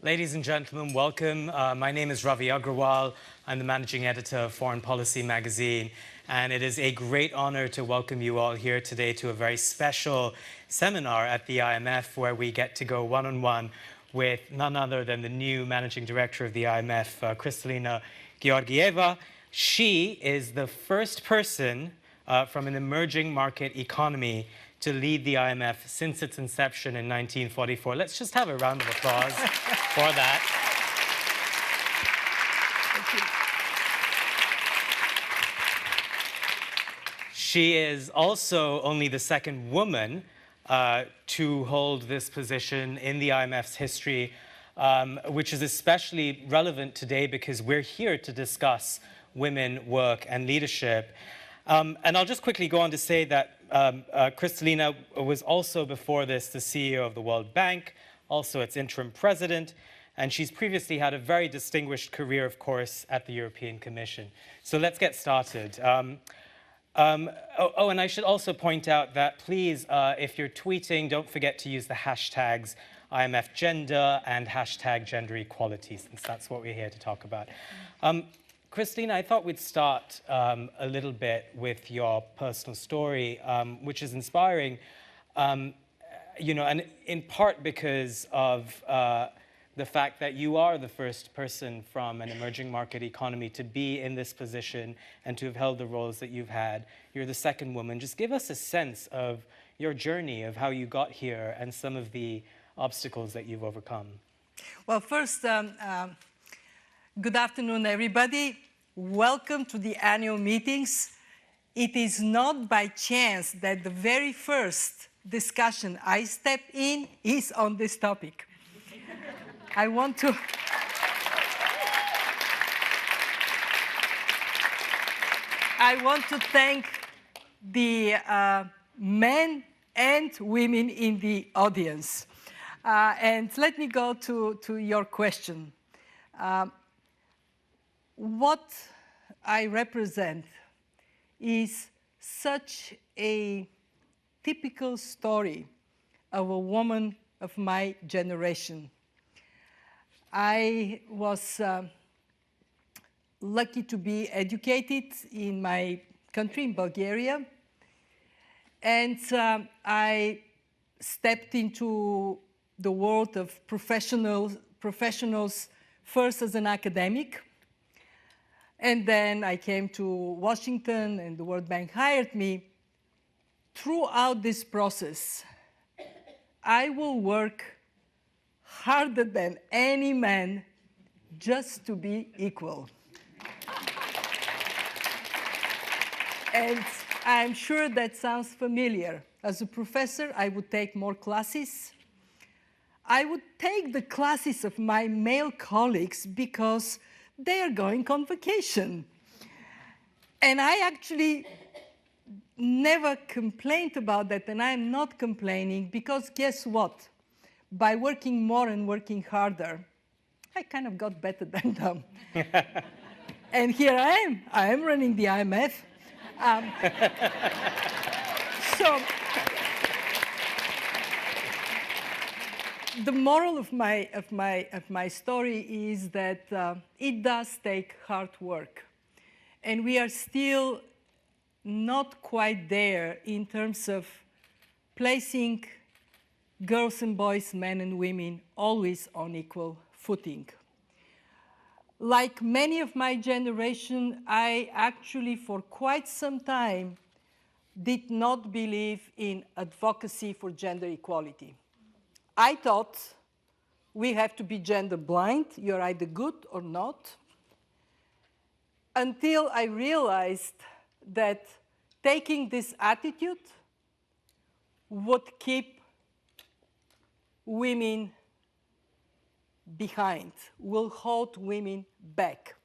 Ladies and gentlemen, welcome. My name is Ravi Agrawal. I'm the managing editor of Foreign Policy magazine, and it is a great honor to welcome you all here today to a very special seminar at the IMF where we get to go one-on-one with none other than the new managing director of the IMF, Kristalina Georgieva. She is the first person from an emerging market economy to lead the IMF since its inception in 1944. Let's just have a round of applause for that. She is also only the second woman to hold this position in the IMF's history, which is especially relevant today because we're here to discuss women, work, and leadership. And I'll just quickly go on to say that Kristalina was also before this the CEO of the World Bank, also its interim president, and she's previously had a very distinguished career, of course, at the European Commission. So let's get started. And I should also point out that please, if you're tweeting, don't forget to use the hashtags IMF Gender and hashtag Gender Equality, since that's what we're here to talk about. Kristalina, I thought we'd start a little bit with your personal story, which is inspiring, and in part because of the fact that you are the first person from an emerging market economy to be in this position and to have held the roles that you've had. You're the second woman. Just give us a sense of your journey, of how you got here and some of the obstacles that you've overcome. Well, first, good afternoon, everybody. Welcome to the annual meetings. It is not by chance that the very first discussion I step in is on this topic. I want to thank the men and women in the audience. And let me go to your question. What I represent is such a typical story of a woman of my generation. I was lucky to be educated in my country, in Bulgaria, and I stepped into the world of professionals first as an academic. And then I came to Washington and the World Bank hired me. Throughout this process, I will work harder than any man just to be equal. And I'm sure that sounds familiar. As a professor, I would take more classes. I would take the classes of my male colleagues because they are going on vacation. And I actually never complained about that, and I'm not complaining because guess what? By working more and working harder, I kind of got better than them. And here I am running the IMF. So the moral of my story is that it does take hard work. And we are still not quite there in terms of placing girls and boys, men and women, always on equal footing. Like many of my generation, I actually, for quite some time, did not believe in advocacy for gender equality. I thought we have to be gender blind, you're either good or not, until I realized that taking this attitude would keep women behind, will hold women back,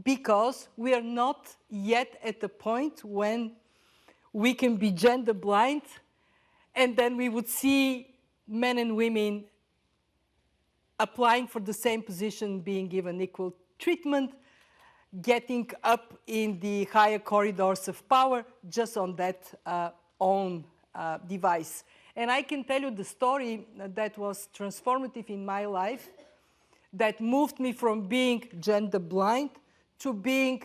because we are not yet at the point when we can be gender blind, and then we would see men and women applying for the same position, being given equal treatment, getting up in the higher corridors of power just on that own device. And I can tell you the story that was transformative in my life that moved me from being gender blind to being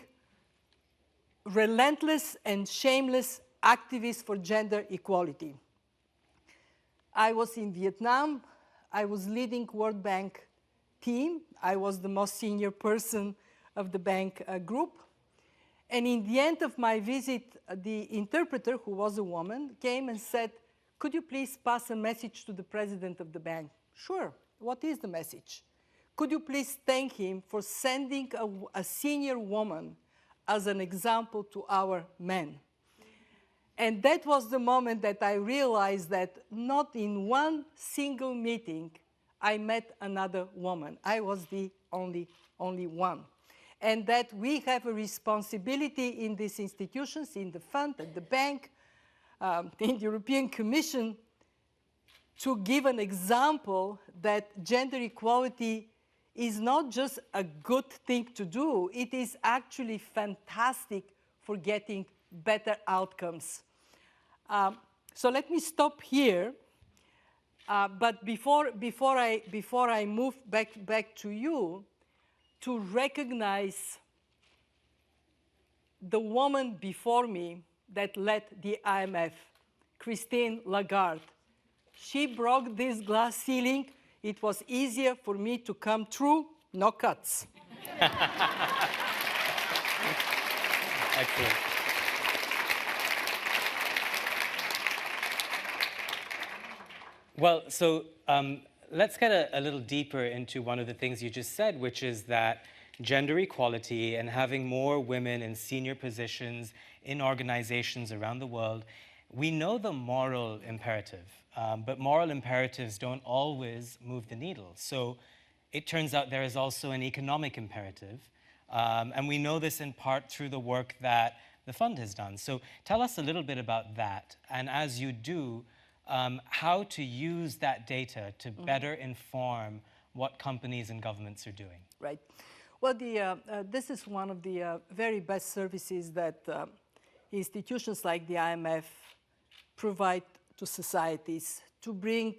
relentless and shameless activist for gender equality. I was in Vietnam. I was leading World Bank team. I was the most senior person of the bank group. And in the end of my visit, the interpreter, who was a woman, came and said, "Could you please pass a message to the president of the bank?" "Sure. What is the message?" "Could you please thank him for sending a senior woman as an example to our men?" And that was the moment that I realized that not in one single meeting I met another woman. I was the only one. And that we have a responsibility in these institutions, in the fund, at the bank, in the European Commission, to give an example that gender equality is not just a good thing to do, it is actually fantastic for getting better outcomes. So let me stop here. But before I move back to you, to recognize the woman before me that led the IMF, Christine Lagarde. She broke this glass ceiling. It was easier for me to come through, no cuts. Excellent. Well, so let's get a little deeper into one of the things you just said, which is that gender equality and having more women in senior positions in organizations around the world, we know the moral imperative, but moral imperatives don't always move the needle. So it turns out there is also an economic imperative, and we know this in part through the work that the fund has done. So tell us a little bit about that, and as you do, how to use that data to better inform what companies and governments are doing. Right. Well, this is one of the very best services that institutions like the IMF provide to societies to bring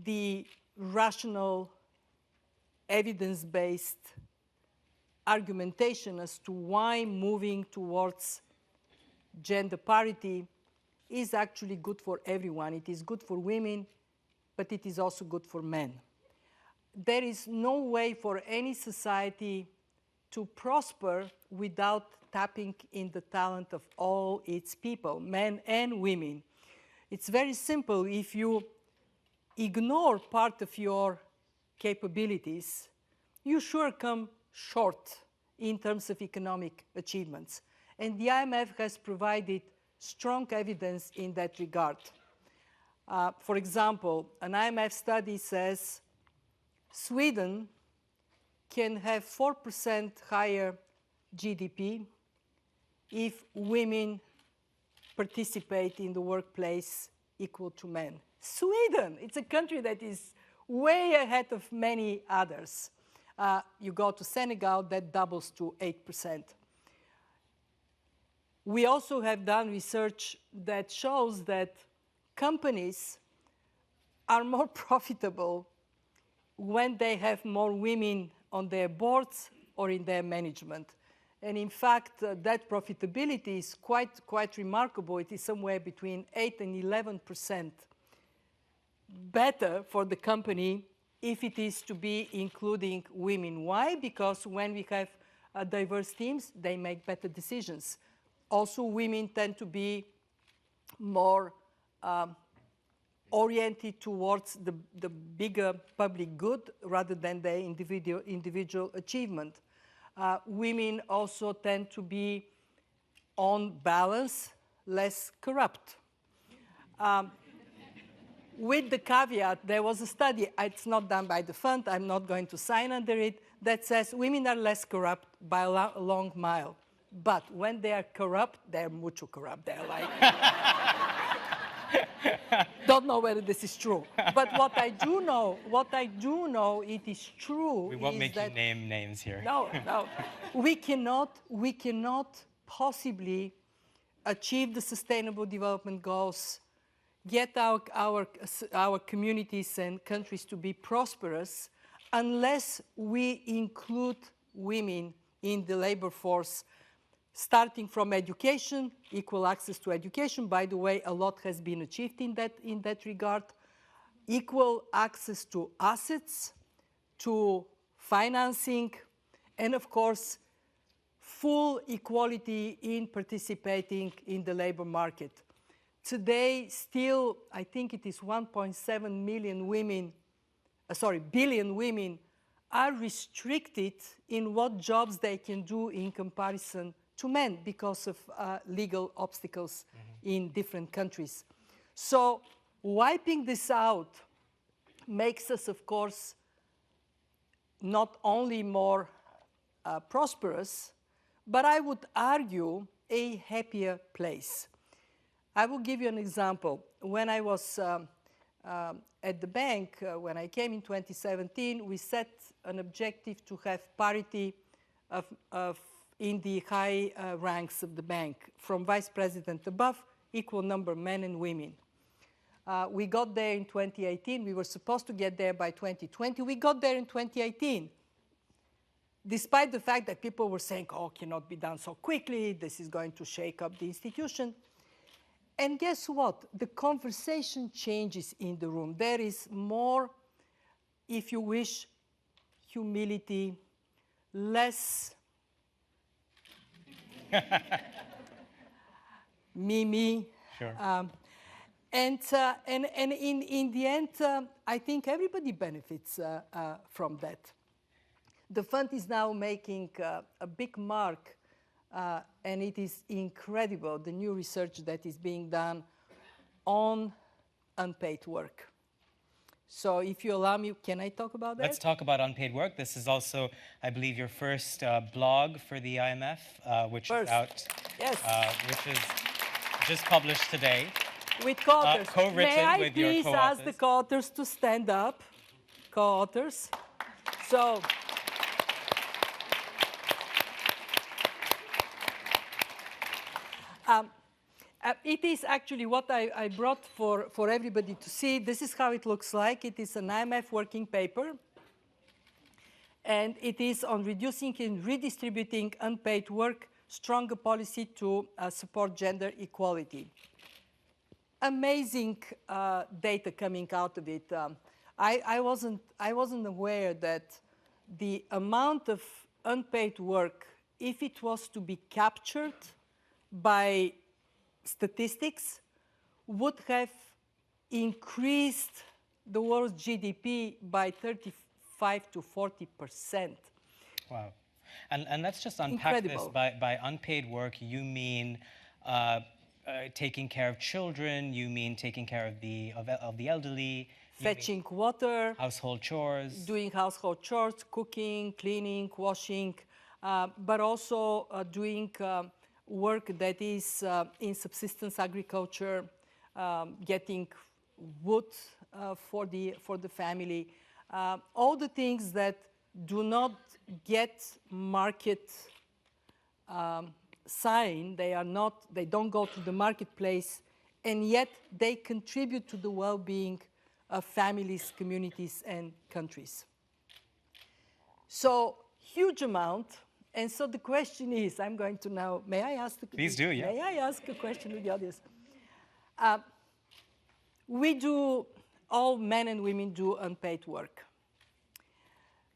the rational, evidence-based argumentation as to why moving towards gender parity is actually good for everyone. It is good for women, but it is also good for men. There is no way for any society to prosper without tapping in the talent of all its people, men and women. It's very simple. If you ignore part of your capabilities, you sure come short in terms of economic achievements. And the IMF has provided strong evidence in that regard. For example, an IMF study says Sweden can have 4% higher GDP if women participate in the workplace equal to men. Sweden, it's a country that is way ahead of many others. You go to Senegal, that doubles to 8%. We also have done research that shows that companies are more profitable when they have more women on their boards or in their management. And in fact, that profitability is quite remarkable. It is somewhere between 8 and 11% better for the company if it is to be including women. Why? Because when we have diverse teams, they make better decisions. Also, women tend to be more oriented towards the bigger public good rather than their individual achievement. Women also tend to be, on balance, less corrupt. With the caveat, there was a study, it's not done by the fund, I'm not going to sign under it, that says women are less corrupt by a long mile. But when they are corrupt, they're mucho corrupt. They're like, don't know whether this is true. But what I do know, it is true. We won't make you name names here. No. We cannot possibly achieve the Sustainable Development Goals, get our communities and countries to be prosperous unless we include women in the labor force, starting from education, equal access to education. By the way, a lot has been achieved in that regard. Equal access to assets, to financing, and of course, full equality in participating in the labor market. Today, still, I think it is 1.7 million women, billion women are restricted in what jobs they can do in comparison to men because of legal obstacles in different countries. So wiping this out makes us, of course, not only more prosperous, but I would argue a happier place. I will give you an example. When I was at the bank, when I came in 2017, we set an objective to have parity in the high ranks of the bank, from vice president above, equal number men and women. We got there in 2018. We were supposed to get there by 2020. We got there in 2018. Despite the fact that people were saying, oh, it cannot be done so quickly, this is going to shake up the institution. And guess what? The conversation changes in the room. There is more, if you wish, humility, less me. Sure. And in the end, I think everybody benefits from that. The fund is now making a big mark, and it is incredible, the new research that is being done on unpaid work. So if you allow me, can I talk about that? Let's talk about unpaid work. This is also, I believe, your first blog for the IMF, which is out, yes. Which is just published today. With co-authors. Co-written May I with your please co-authors. ask the co-authors to stand up? Co-authors. So, it is actually what I brought for everybody to see. This is how it looks like. It is an IMF working paper. And it is on reducing and redistributing unpaid work, stronger policy to support gender equality. Amazing data coming out of it. I wasn't aware that the amount of unpaid work, if it was to be captured by statistics, would have increased the world's GDP by 35 to 40%. Wow. And let's just unpack Incredible. this. By unpaid work, you mean taking care of children, you mean taking care of the elderly, Fetching water, household chores, doing household chores, cooking, cleaning, washing, but also doing work that is in subsistence agriculture, getting wood for the family, all the things that do not get market sign, they don't go to the marketplace, and yet they contribute to the well-being of families, communities, and countries. So, huge amount. And so the question is, I'm going to now, may I ask the question? Please do, yeah. May I ask a question to the audience? All men and women do unpaid work.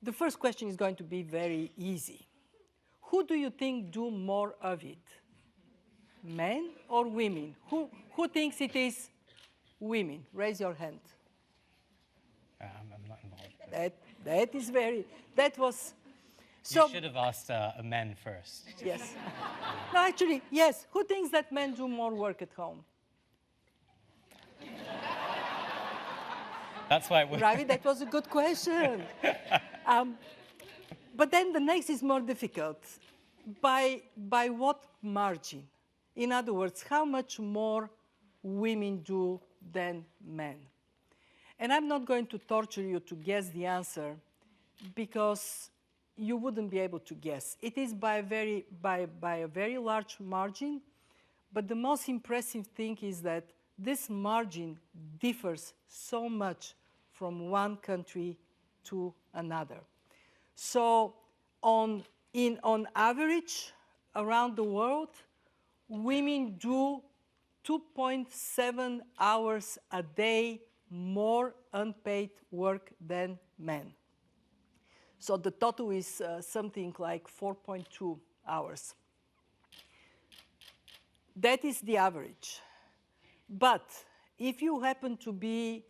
The first question is going to be very easy. Who do you think do more of it? Men or women? Who thinks it is women? Raise your hand. I'm not involved. That was... So, you should have asked men first. Yes. No, actually, yes. Who thinks that men do more work at home? That's why Ravi, that was a good question. But then the next is more difficult. By what margin? In other words, how much more women do than men? And I'm not going to torture you to guess the answer, because you wouldn't be able to guess. It is by a very large margin, but the most impressive thing is that this margin differs so much from one country to another. So on average, around the world, women do 2.7 hours a day more unpaid work than men. So the total is something like 4.2 hours. That is the average. But if you happen to be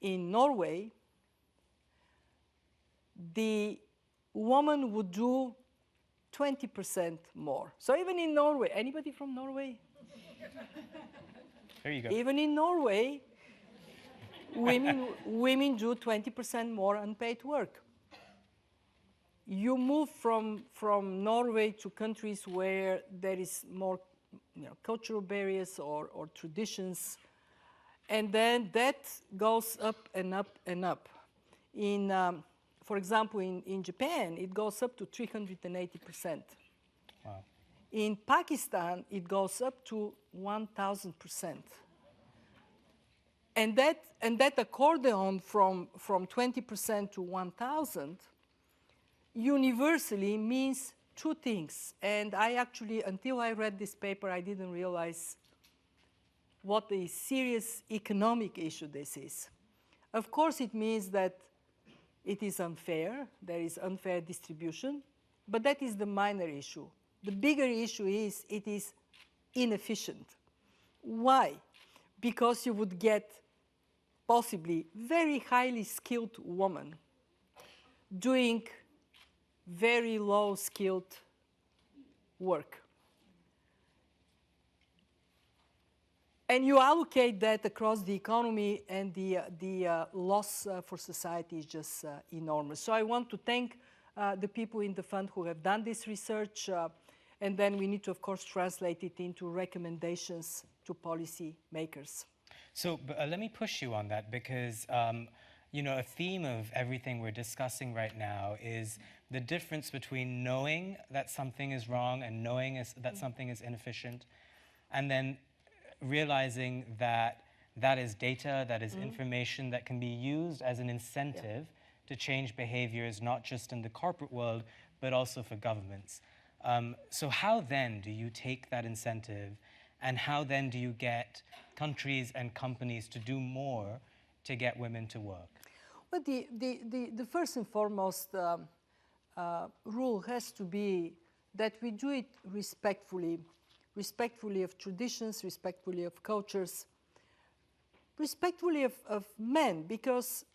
in Norway, the woman would do 20% more. So even in Norway, anybody from Norway? There you go. Even in Norway, women do 20% more unpaid work. You move from Norway to countries where there is more cultural barriers or traditions, and then that goes up and up and up. For example, in Japan, it goes up to 380%. Wow. In Pakistan, it goes up to 1,000%. And that accordion from 20% to 1,000 universally means two things. And I actually, until I read this paper, I didn't realize what a serious economic issue this is. Of course, it means that it is unfair, there is unfair distribution, but that is the minor issue. The bigger issue is it is inefficient. Why? Because you would get possibly very highly skilled women doing very low skilled work. And you allocate that across the economy, and the loss for society is just enormous. So I want to thank the people in the fund who have done this research, and then we need to, of course, translate it into recommendations to policy makers. So let me push you on that, because a theme of everything we're discussing right now is the difference between knowing that something is wrong and knowing that something is inefficient, and then realizing that that is data, that is information that can be used as an incentive to change behaviors, not just in the corporate world, but also for governments. So how then do you take that incentive, and how then do you get countries and companies to do more to get women to work? Well, the first and foremost rule has to be that we do it respectfully of traditions, respectfully of cultures, respectfully of men, because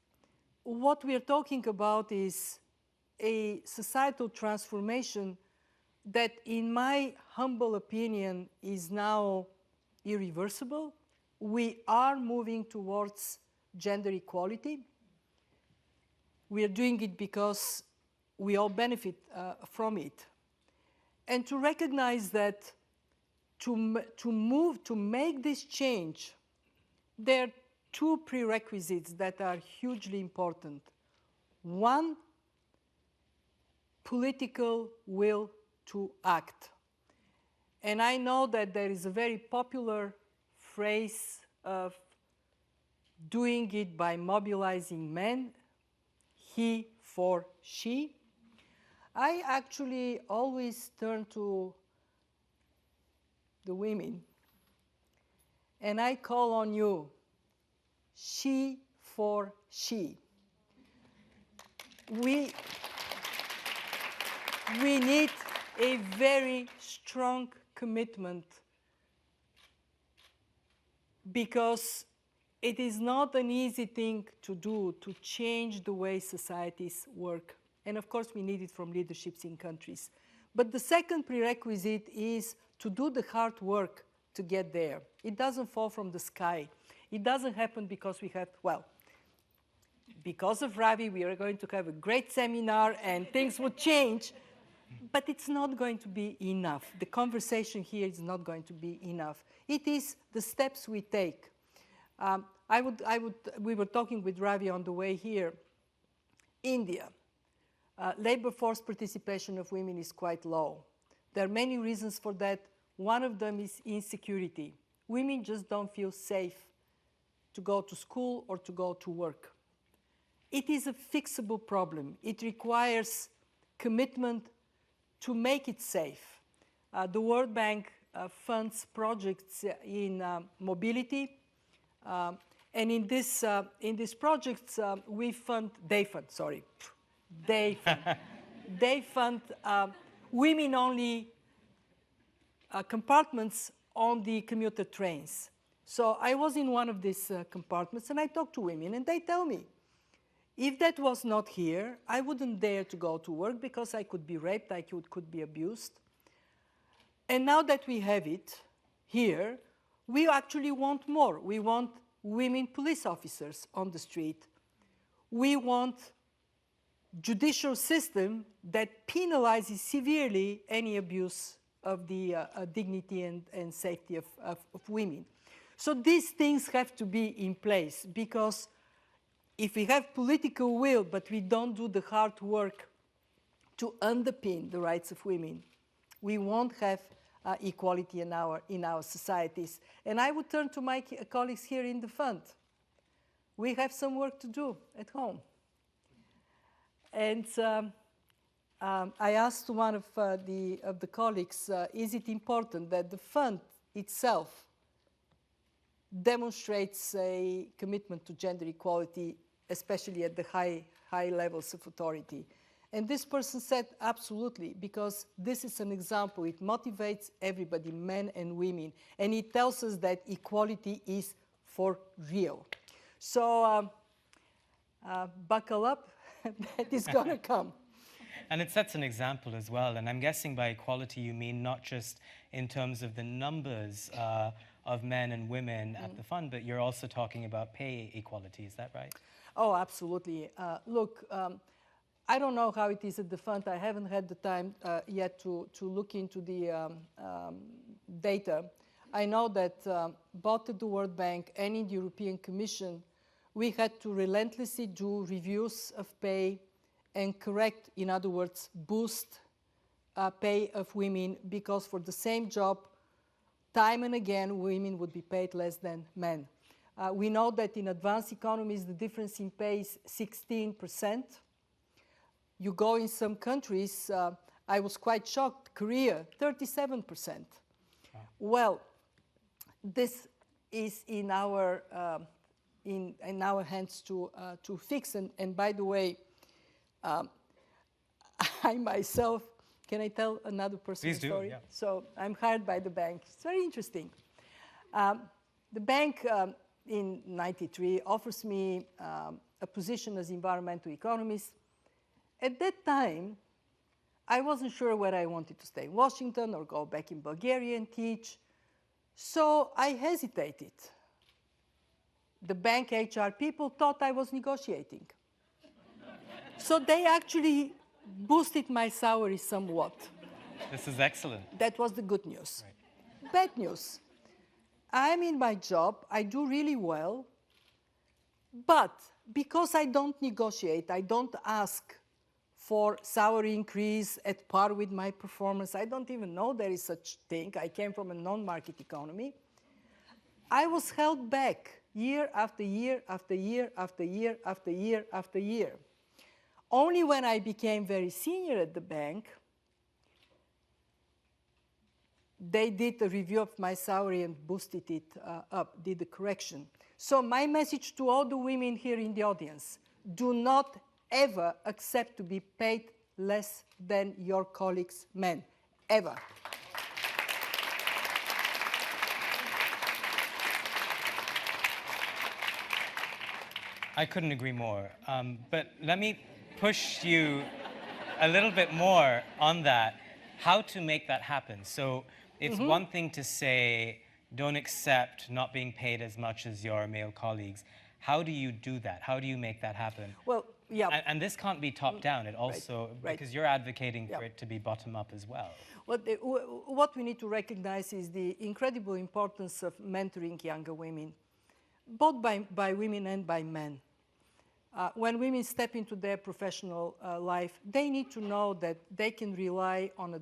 what we are talking about is a societal transformation that, in my humble opinion, is now irreversible. We are moving towards gender equality. We are doing it because we all benefit from it. And to recognize that to make this change, there are two prerequisites that are hugely important. One, political will to act. And I know that there is a very popular phrase of doing it by mobilizing men, he for she. I actually always turn to the women, and I call on you, she for she. We need a very strong commitment, because it is not an easy thing to do, to change the way societies work. And of course, we need it from leaderships in countries. But the second prerequisite is to do the hard work to get there. It doesn't fall from the sky. It doesn't happen because we have, well, because of Ravi, we are going to have a great seminar and things will change, but it's not going to be enough. The conversation here is not going to be enough. It is the steps we take. We were talking with Ravi on the way here. India, labor force participation of women is quite low. There are many reasons for that. One of them is insecurity. Women just don't feel safe to go to school or to go to work. it is a fixable problem. It requires commitment to make it safe. The World Bank funds projects in mobility, and in these projects they fund women-only compartments on the commuter trains. So I was in one of these compartments, and I talked to women, and they tell me, if that was not here, I wouldn't dare to go to work because I could be raped, I could be abused. And now that we have it here, we actually want more. We want women police officers on the street. We want judicial system that penalizes severely any abuse of the dignity and safety of women. So these things have to be in place, because if we have political will but we don't do the hard work to underpin the rights of women, we won't have equality in our societies. And I would turn to my colleagues here in the fund. We have some work to do at home. And I asked one of the colleagues, is it important that the fund itself demonstrates a commitment to gender equality, especially at the high levels of authority? And this person said, absolutely, because this is an example. It motivates everybody, men and women, and it tells us that equality is for real. So buckle up, that is going to come. And it sets an example as well. And I'm guessing by equality you mean not just in terms of the numbers of men and women at the fund, but you're also talking about pay equality. Is that right? Oh, absolutely. Look, I don't know how it is at the fund. I haven't had the time yet to look into the data. I know that both at the World Bank and in the European Commission, we had to relentlessly do reviews of pay and correct, in other words, boost pay of women, because for the same job, time and again, women would be paid less than men. We know that in advanced economies, the difference in pay is 16%. You go in some countries, I was quite shocked, Korea, 37%. Wow. Well, this is in our hands to fix. And by the way, I myself, can I tell another personal story? Please do, yeah. So I'm hired by the bank. It's very interesting. The bank in '93 offers me a position as environmental economist. At that time, I wasn't sure whether I wanted to stay in Washington or go back in Bulgaria and teach. So I hesitated. The bank HR people thought I was negotiating. So they actually boosted my salary somewhat. This is excellent. That was the good news. Right. Bad news. I'm in my job, I do really well, but because I don't negotiate, I don't ask for salary increase at par with my performance, I don't even know there is such thing, I came from a non-market economy, I was held back year after year after year after year after year after year. Only when I became very senior at the bank, they did a review of my salary and boosted it up, did the correction. So my message to all the women here in the audience, do not ever accept to be paid less than your colleagues, men, ever. I couldn't agree more. But let me push you a little bit more on that, how to make that happen. So it's one thing to say, don't accept not being paid as much as your male colleagues. How do you do that? How do you make that happen? Well, yeah. And this can't be top down. It also, because you're advocating for it to be bottom up as well. What we need to recognize is the incredible importance of mentoring younger women, both by women and by men. When women step into their professional life, they need to know that they can rely on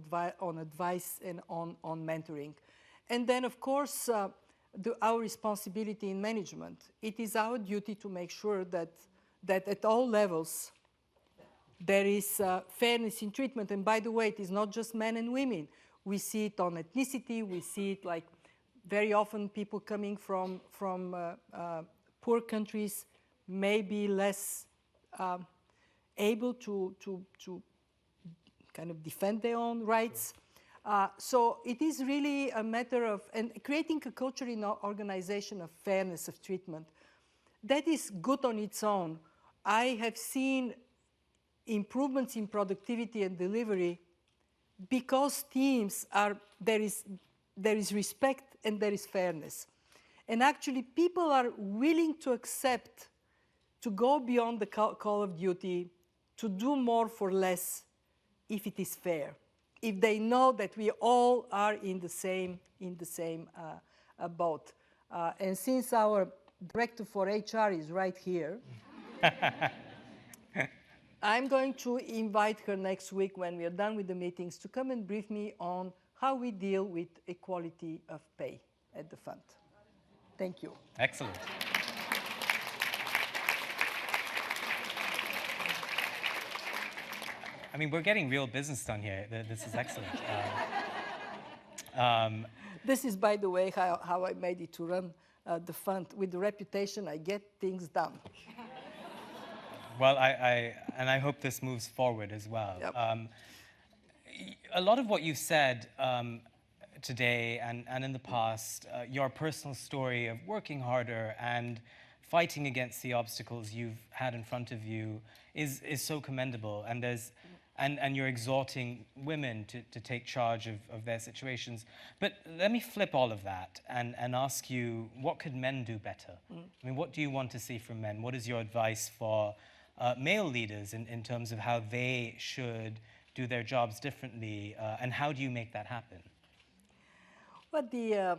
advice and on mentoring. And then, of course, our responsibility in management. It is our duty to make sure that that at all levels there is fairness in treatment. And by the way, it is not just men and women. We see it on ethnicity. We see it like very often people coming from poor countries may be less able to kind of defend their own rights. So it is really a matter of creating a culture in our organization of fairness of treatment. That is good on its own. I have seen improvements in productivity and delivery because teams are, there is respect and there is fairness. And actually people are willing to accept, to go beyond the call of duty, to do more for less if it is fair, if they know that we all are in the same boat. And since our director for HR is right here, I'm going to invite her next week when we are done with the meetings to come and brief me on how we deal with equality of pay at the fund. Thank you. Excellent. I mean, we're getting real business done here. This is excellent. This is, by the way, how I made it to run the fund. With the reputation, I get things done. Well, I hope this moves forward as well. Yep. A lot of what you said today and in the past, your personal story of working harder and fighting against the obstacles you've had in front of you is so commendable. And you're exhorting women to take charge of their situations. But let me flip all of that and ask you, what could men do better? I mean, what do you want to see from men? What is your advice for male leaders in terms of how they should do their jobs differently? And how do you make that happen? Well, the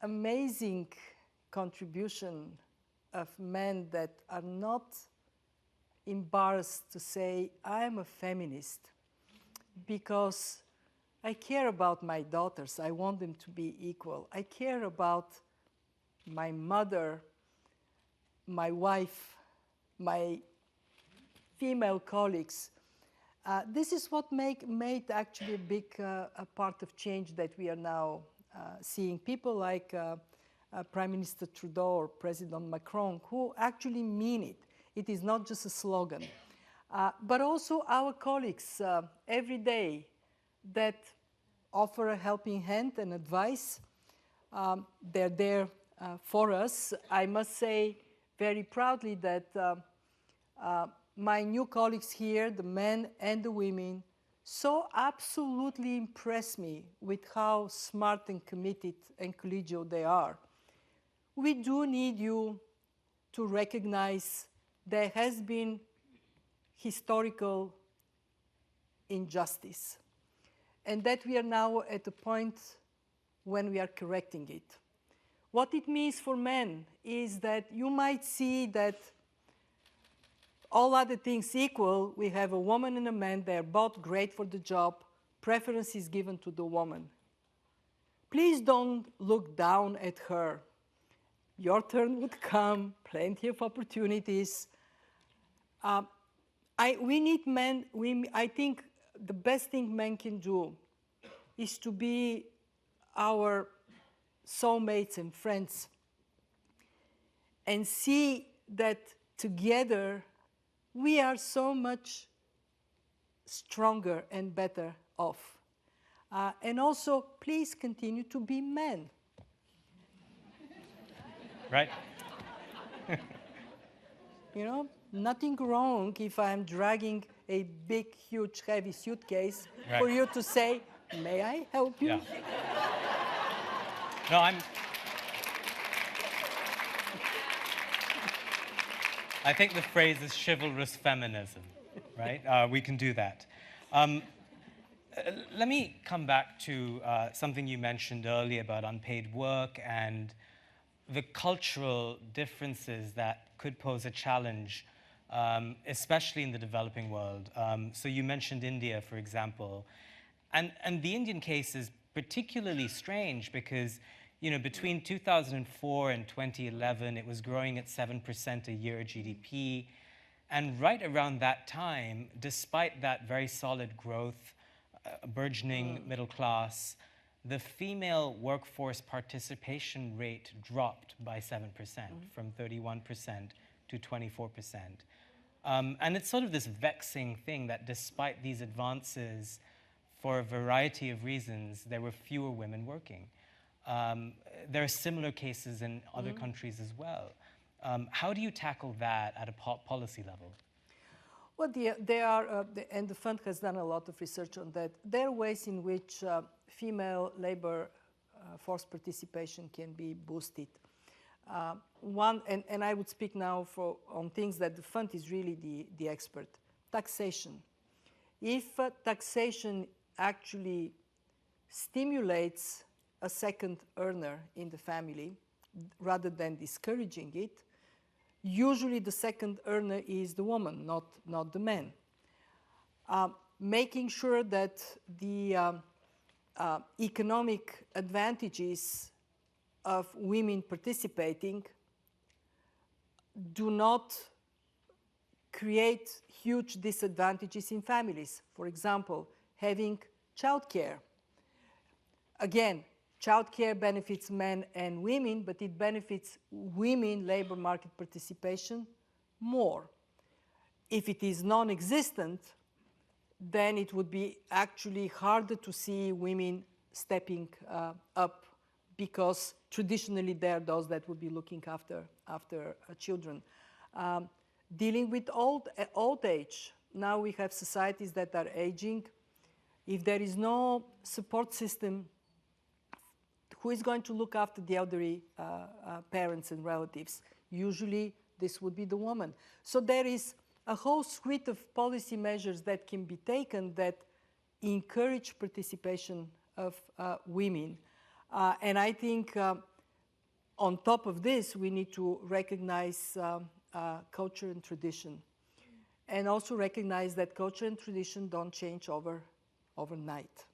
amazing contribution of men that are not embarrassed to say, I am a feminist because I care about my daughters. I want them to be equal. I care about my mother, my wife, my female colleagues. This is what made actually a big a part of change that we are now seeing. People like Prime Minister Trudeau or President Macron who actually mean it. It is not just a slogan. But also our colleagues every day that offer a helping hand and advice. They're there for us. I must say very proudly that my new colleagues here, the men and the women, so absolutely impress me with how smart and committed and collegial they are. We do need you to recognize there has been historical injustice and that we are now at a point when we are correcting it. What it means for men is that you might see that all other things equal, we have a woman and a man, they're both great for the job, preference is given to the woman. Please don't look down at her. Your turn would come, plenty of opportunities. We need men, I think the best thing men can do is to be our soulmates and friends and see that together we are so much stronger and better off. And also, please continue to be men. Right. You know, nothing wrong if I'm dragging a big, huge, heavy suitcase for you to say, may I help you? Yeah. No, I think the phrase is chivalrous feminism, right? We can do that. Let me come back to something you mentioned earlier about unpaid work and the cultural differences that could pose a challenge, especially in the developing world. So you mentioned India, for example. And the Indian case is particularly strange because you know, between 2004 and 2011, it was growing at 7% a year GDP. And right around that time, despite that very solid growth, burgeoning middle class, the female workforce participation rate dropped by 7%, from 31% to 24%. And it's sort of this vexing thing that despite these advances, for a variety of reasons, there were fewer women working. There are similar cases in other countries as well. How do you tackle that at a policy level? Well, and the fund has done a lot of research on that. There are ways in which female labor force participation can be boosted. One, and I would speak now on things that the fund is really the expert. Taxation. If taxation actually stimulates a second earner in the family, rather than discouraging it, usually the second earner is the woman, not the man. Making sure that the economic advantages of women participating do not create huge disadvantages in families. For example, having childcare. Again, childcare benefits men and women, but it benefits women labor market participation more. If it is non-existent, then it would be actually harder to see women stepping up, because traditionally they are those that would be looking after children. Dealing with old age. Now we have societies that are aging. If there is no support system, who is going to look after the elderly parents and relatives? Usually this would be the woman. So there is a whole suite of policy measures that can be taken that encourage participation of women. And I think on top of this, we need to recognize culture and tradition. And also recognize that culture and tradition don't change overnight.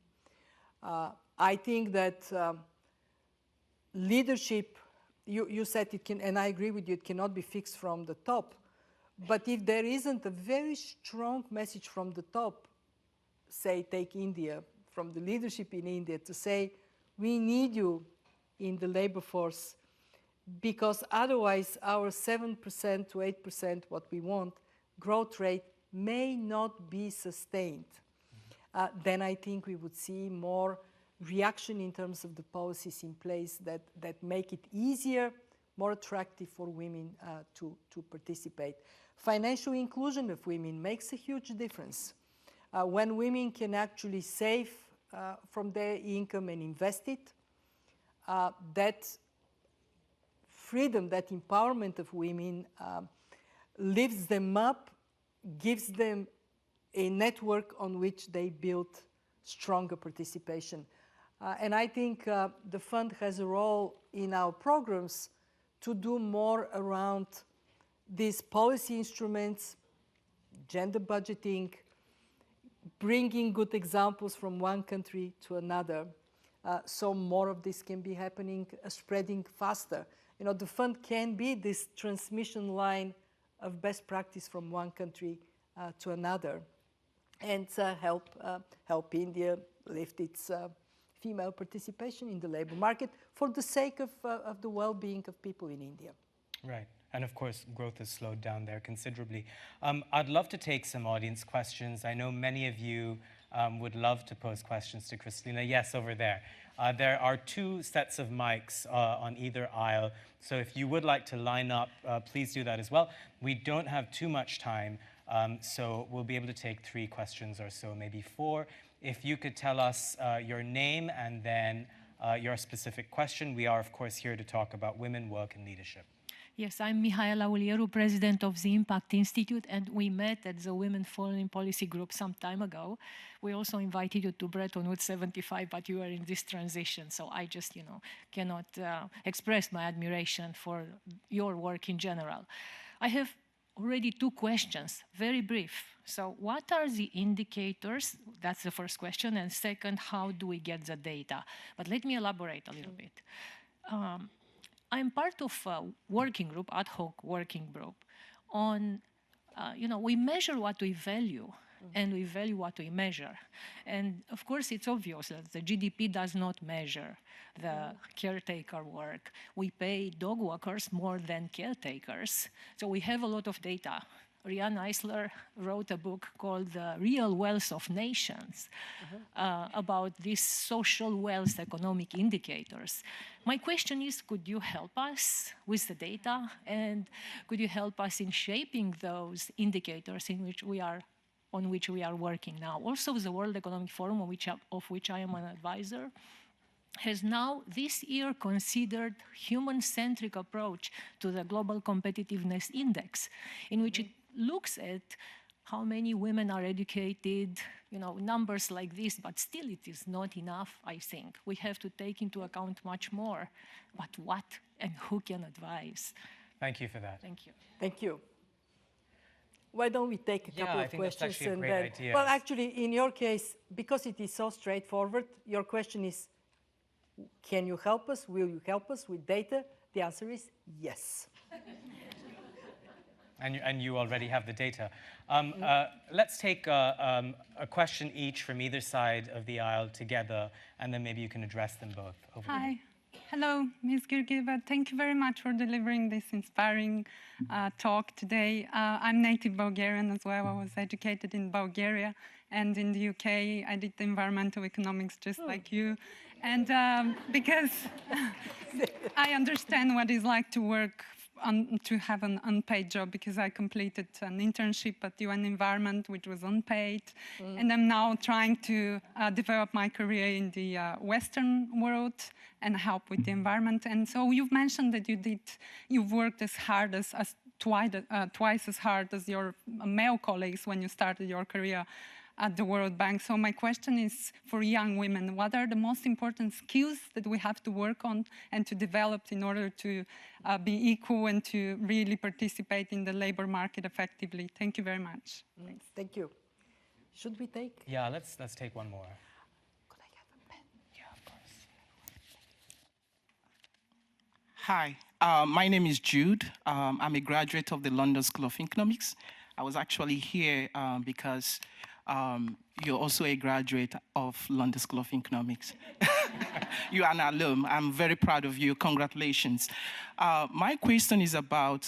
I think that leadership, you said it can, and I agree with you, it cannot be fixed from the top. But if there isn't a very strong message from the top, say, take India, from the leadership in India to say, we need you in the labor force, because otherwise our 7% to 8%, what we want, growth rate may not be sustained. Then I think we would see more reaction in terms of the policies in place that make it easier, more attractive for women to participate. Financial inclusion of women makes a huge difference. When women can actually save from their income and invest it, that freedom, that empowerment of women lifts them up, gives them a network on which they build stronger participation. And I think the fund has a role in our programs to do more around these policy instruments, gender budgeting, bringing good examples from one country to another, so more of this can be happening, spreading faster. You know, the fund can be this transmission line of best practice from one country to another, and help India lift its female participation in the labor market for the sake of the well-being of people in India. Right. And of course, growth has slowed down there considerably. I'd love to take some audience questions. I know many of you would love to pose questions to Kristalina. Yes, over there. There are 2 sets of mics on either aisle. So if you would like to line up, please do that as well. We don't have too much time, so we'll be able to take 3 questions or so, maybe 4. If you could tell us your name and then your specific question. We are, of course, here to talk about women, work, and leadership. Yes, I'm Mihaela Ulieru, president of the Impact Institute, and we met at the Women Foreign Policy Group some time ago. We also invited you to Bretton Woods 75, but you are in this transition, so I just, cannot express my admiration for your work in general. I have already 2 questions, very brief. So what are the indicators? That's the first question. And second, how do we get the data? But let me elaborate a little bit. I'm part of a working group, ad hoc working group, on, we measure what we value, and we value what we measure. And of course, it's obvious that the GDP does not measure the caretaker work. We pay dog walkers more than caretakers, so we have a lot of data. Riane Eisler wrote a book called The Real Wealth of Nations about these social wealth economic indicators. My question is, could you help us with the data, and could you help us in shaping those indicators on which we are working now? Also, the World Economic Forum, of which I am an advisor, has now this year considered human-centric approach to the Global Competitiveness Index, in which it looks at how many women are educated, numbers like this, but still it is not enough, I think. We have to take into account much more, but what and who can advise? Thank you for that. Thank you. Thank you. Why don't we take a couple of I think that's questions actually a and great then, idea. well, actually, in your case, because it is so straightforward, your question is, can you help us? Will you help us with data? The answer is yes. And you already have the data. Let's take a question each from either side of the aisle together, and then maybe you can address them both. Over Hi. here. Hello, Ms. Georgieva. Thank you very much for delivering this inspiring talk today. I'm native Bulgarian as well. I was educated in Bulgaria, and in the UK, I did environmental economics just like you. And because I understand what it's like to work to have an unpaid job, because I completed an internship at UN Environment, which was unpaid. And I'm now trying to develop my career in the Western world and help with the environment. And so you've mentioned that you've worked as hard as twice as hard as your male colleagues when you started your career at the World Bank. So my question is for young women, what are the most important skills that we have to work on and to develop in order to be equal and to really participate in the labor market effectively? Thank you very much. Thank you. Should we take? Yeah, let's take one more. Could I have a pen? Yeah, of course. Hi, my name is Jude. I'm a graduate of the London School of Economics. I was actually here because you're also a graduate of London School of Economics. You are an alum. I'm very proud of you. Congratulations. My question is about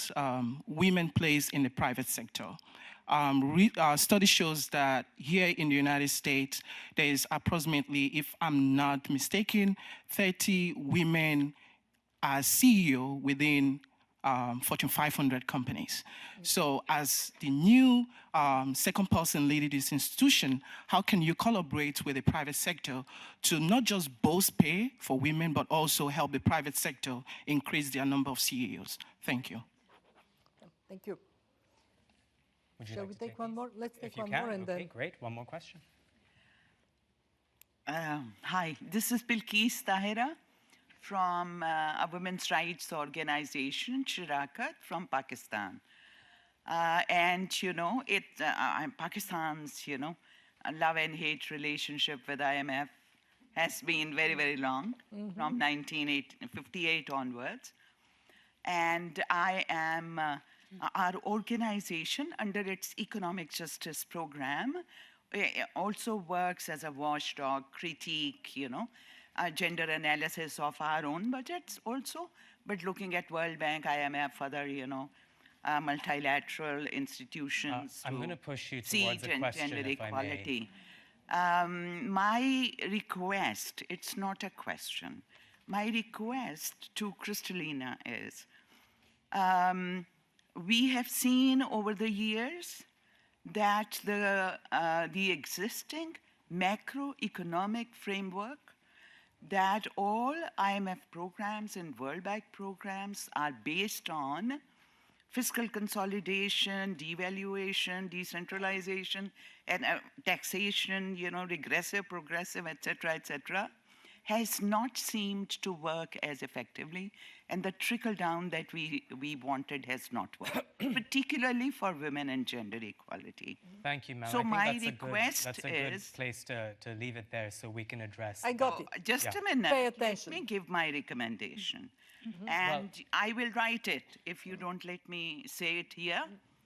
women place in the private sector. Study shows that here in the United States, there is approximately, if I'm not mistaken, 30 women as CEO within Fortune 500 companies. So as the new second person leading this institution, how can you collaborate with the private sector to not just boost pay for women, but also help the private sector increase their number of CEOs? Thank you. Thank you. Would you Shall like we to take one more? Let's take If you one can, more and okay, then. great. One more question. Hi, this is Bilkis Tahira from a women's rights organization, Shirakat, from Pakistan. Pakistan's, love and hate relationship with IMF has been very, very long, from 1958 onwards. And I am, our organization, under its economic justice program, also works as a watchdog, critique, gender analysis of our own budgets also, but looking at World Bank, IMF, other, multilateral institutions. I'm going to push you towards a question, gender if I equality. My request, it's not a question. My request to Kristalina is, we have seen over the years that the existing macroeconomic framework, that all IMF programs and World Bank programs are based on fiscal consolidation, devaluation, decentralization, and taxation, regressive, progressive, et cetera, has not seemed to work as effectively, and the trickle down that we wanted has not worked, particularly for women and gender equality. Thank you, ma'am. So I think my that's request that's a good is... place to leave it there so we can address. I got it. Just Yeah. a minute. Pay attention. Let me give my recommendation. And I will write it. If you don't let me say it here,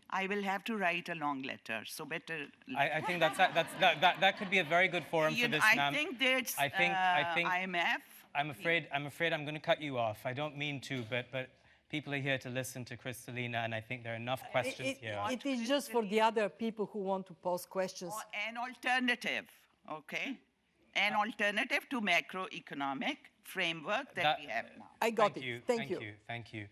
I will have to write a long letter. So better... I think that could be a very good forum for this, ma'am. I think that's I think IMF. I'm afraid I'm going to cut you off. I don't mean to, but people are here to listen to Kristalina, and I think there are enough questions here. It is just for the other people who want to pose questions. An alternative, okay? An alternative to macroeconomic framework that we have now. I got it. Thank you. Thank you.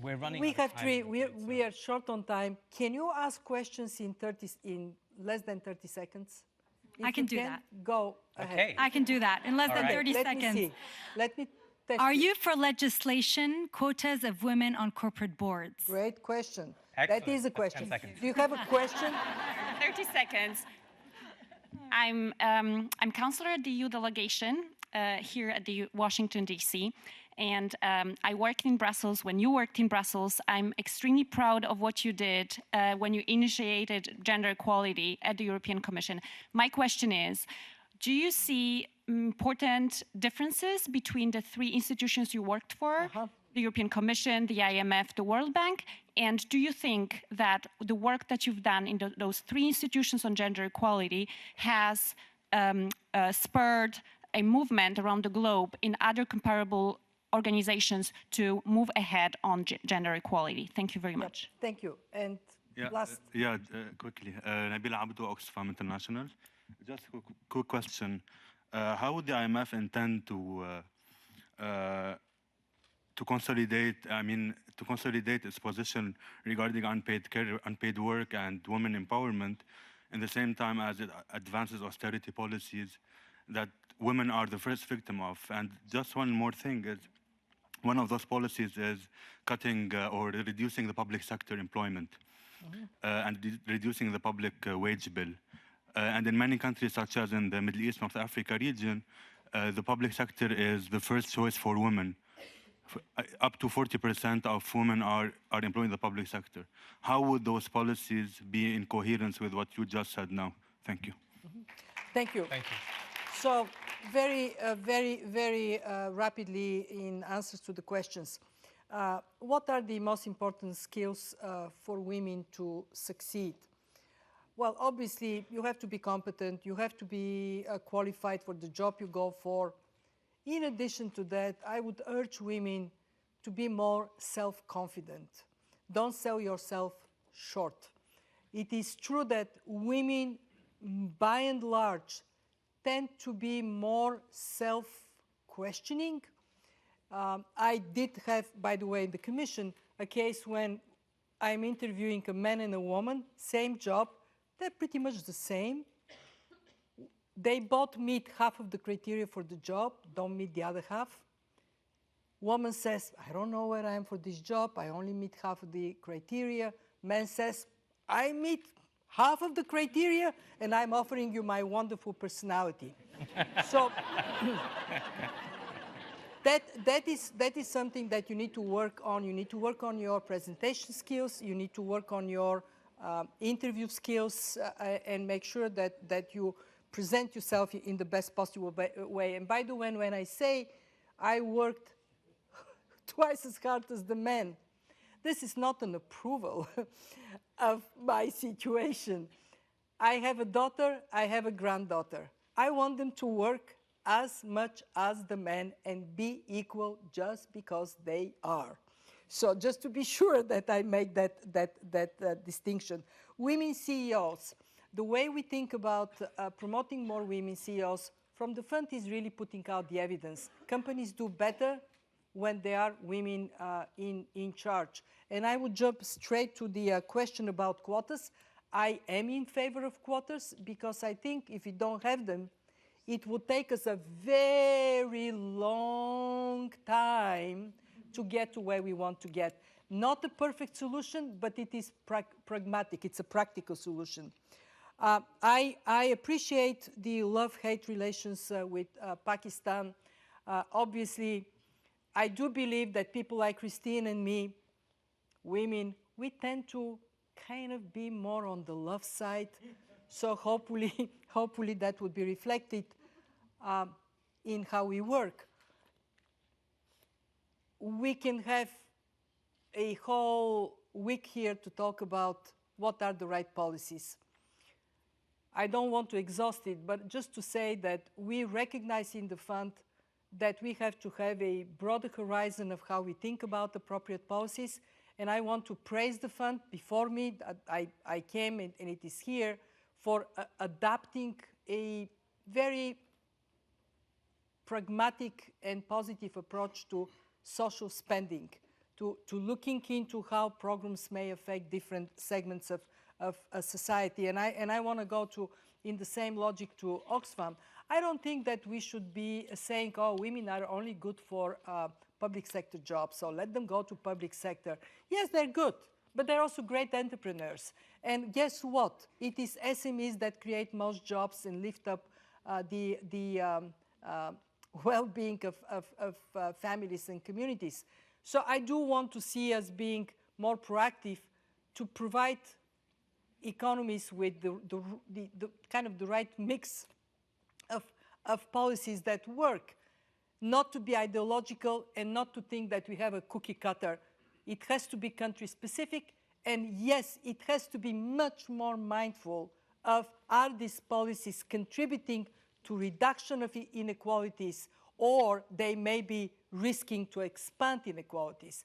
We're running. We out have of time, three. I'm afraid, We are short on time. Can you ask questions in less than 30 seconds? If I can you do that. Go ahead. Okay. I can do that in less than right. 30 Let seconds. me see. Let me test Are it. you for legislation, quotas of women on corporate boards? Great question. Excellent. That is a That's 10 question. seconds. Do you have a question? 30 seconds. I'm counselor at the EU delegation here at the Washington, D.C., and I worked in Brussels when you worked in Brussels. I'm extremely proud of what you did when you initiated gender equality at the European Commission. My question is, do you see important differences between the three institutions you worked for, the European Commission, the IMF, the World Bank? And do you think that the work that you've done in those three institutions on gender equality has spurred a movement around the globe in other comparable organizations to move ahead on gender equality? Thank you very much. Thank you. And last. Quickly. Nabil Abdou, Oxfam International. Just a quick question. How would the IMF intend to consolidate, to consolidate its position regarding unpaid care, unpaid work, and women empowerment, in the same time as it advances austerity policies that women are the first victim of? And just one more thing is, one of those policies is cutting or reducing the public sector employment and reducing the public wage bill. And in many countries, such as in the Middle East, North Africa region, the public sector is the first choice for women. Up to 40% of women are employed in the public sector. How would those policies be in coherence with what you just said now? Thank you. Thank you. Thank you. So very rapidly in answers to the questions. What are the most important skills for women to succeed? Well, obviously, you have to be competent. You have to be qualified for the job you go for. In addition to that, I would urge women to be more self-confident. Don't sell yourself short. It is true that women, by and large, tend to be more self-questioning. I did have, by the way, in the Commission, a case when I'm interviewing a man and a woman, same job, they're pretty much the same. They both meet half of the criteria for the job, don't meet the other half. Woman says, I don't know where I am for this job, I only meet half of the criteria. Man says, I meet half of the criteria and I'm offering you my wonderful personality. So that is something that you need to work on. You need to work on your presentation skills, you need to work on your interview skills and make sure that you present yourself in the best possible way. And by the way, when I say I worked twice as hard as the men, this is not an approval of my situation. I have a daughter, I have a granddaughter. I want them to work as much as the men and be equal just because they are. So just to be sure that I make that distinction. Women CEOs. The way we think about promoting more women CEOs from the front is really putting out the evidence. Companies do better when there are women in charge. And I would jump straight to the question about quotas. I am in favor of quotas because I think if we don't have them, it would take us a very long time to get to where we want to get. Not a perfect solution, but it is pragmatic. It's a practical solution. I appreciate the love-hate relations with Pakistan. Obviously, I do believe that people like Christine and me, women, we tend to kind of be more on the love side. So hopefully, hopefully that would be reflected in how we work. We can have a whole week here to talk about what are the right policies. I don't want to exhaust it, but just to say that we recognize in the fund that we have to have a broader horizon of how we think about appropriate policies. And I want to praise the fund. Before me, I came, and it is here, for adapting a very pragmatic and positive approach to social spending, to looking into how programs may affect different segments of society. And I want to go to, in the same logic, to Oxfam. I don't think that we should be saying, oh, women are only good for public sector jobs, so let them go to public sector. Yes, they're good, but they're also great entrepreneurs. And guess what? It is SMEs that create most jobs and lift up the well-being of families and communities. So I do want to see us being more proactive to provide economies with the kind of the right mix of policies that work, not to be ideological and not to think that we have a cookie cutter. It has to be country specific, and yes, it has to be much more mindful of, are these policies contributing to reduction of inequalities, or they may be risking to expand inequalities.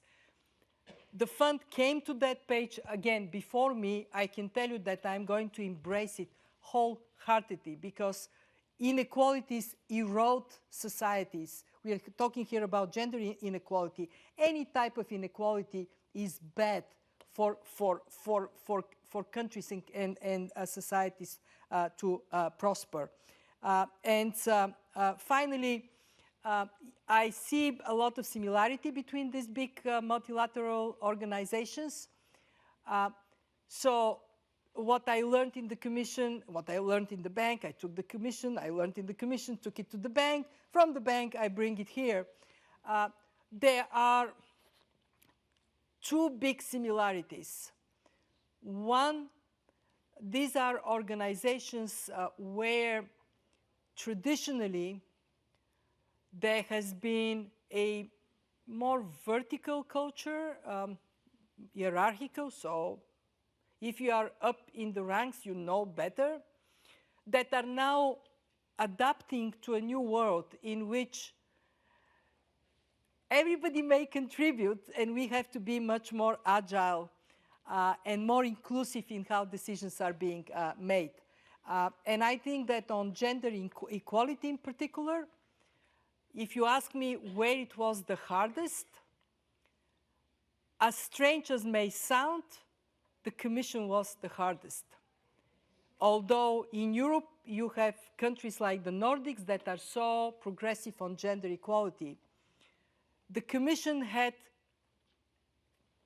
The fund came to that page again before me. I can tell you that I'm going to embrace it wholeheartedly, because inequalities erode societies. We are talking here about gender inequality. Any type of inequality is bad for countries and societies to prosper. Finally, I see a lot of similarity between these big multilateral organizations. So what I learned in the Commission, what I learned in the bank, I took the Commission, I learned in the Commission, took it to the bank. From the bank, I bring it here. There are two big similarities. One, these are organizations where traditionally there has been a more vertical culture, hierarchical, so if you are up in the ranks, you know better, that are now adapting to a new world in which everybody may contribute, and we have to be much more agile and more inclusive in how decisions are being made. And I think that on gender equality in particular, if you ask me where it was the hardest, as strange as may sound, the Commission was the hardest. Although in Europe, you have countries like the Nordics that are so progressive on gender equality, the Commission had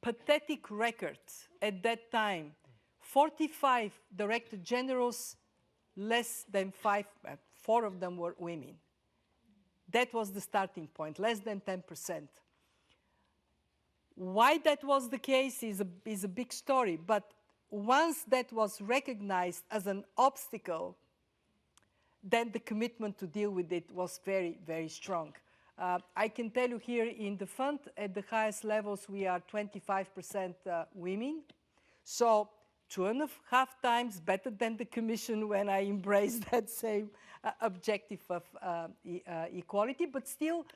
pathetic records at that time. 45 Director Generals, less than 4 of them were women. That was the starting point, less than 10%. Why that was the case is a big story, but once that was recognized as an obstacle, then the commitment to deal with it was very, very strong. I can tell you here in the fund, at the highest levels, we are 25% women. So 2.5 times better than the Commission when I embraced that same objective of equality. But still,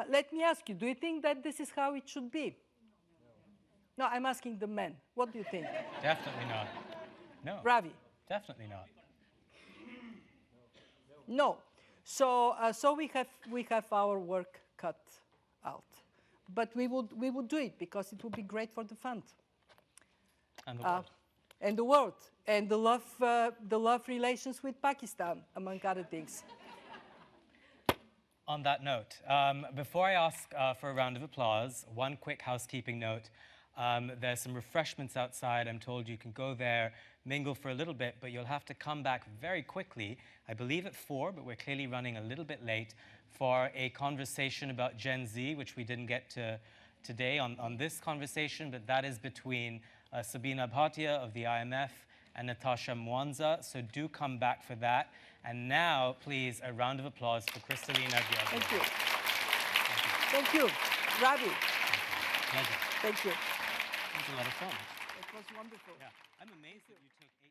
let me ask you, do you think that this is how it should be? No, I'm asking the men. What do you think? Definitely not. No. Ravi? Definitely not. No. So we have our work cut out. But we would do it because it would be great for the fund. And the world. And the world. And the love relations with Pakistan, among other things. On that note, before I ask for a round of applause, one quick housekeeping note. There's some refreshments outside. I'm told you can go there, mingle for a little bit, but you'll have to come back very quickly, I believe at 4, but we're clearly running a little bit late, for a conversation about Gen Z, which we didn't get to today on this conversation, but that is between Sabina Bhatia of the IMF and Natasha Mwanza, so do come back for that. And now, please, a round of applause for Kristalina Georgieva. Thank you. Thank you, Ravi. Pleasure. Thank you. It was a lot of fun. It was wonderful. Yeah, I'm amazed that you took